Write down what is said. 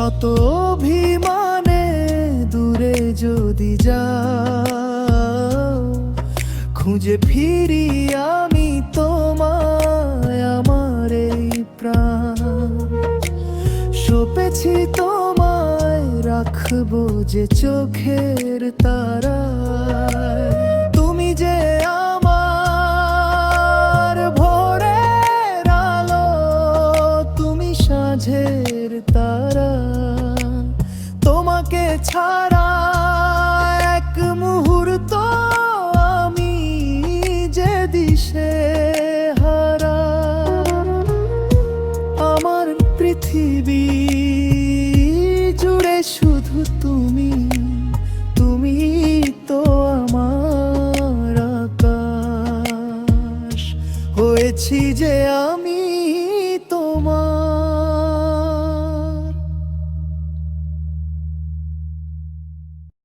শত অভিমানে দূরে যদি যাও, খুঁজে ফিরি আমি তোমায় আমার এই প্রাণ। সপেছি তোমায় রাখবো যে চোখের তারায়, তুমি যে আমার ভোরের আলো, তুমি সাঁঝের তারা। তোমাকে ছাড়া এক মুহূর্ত আমি যে দিশে হারা। আমার পৃথিবী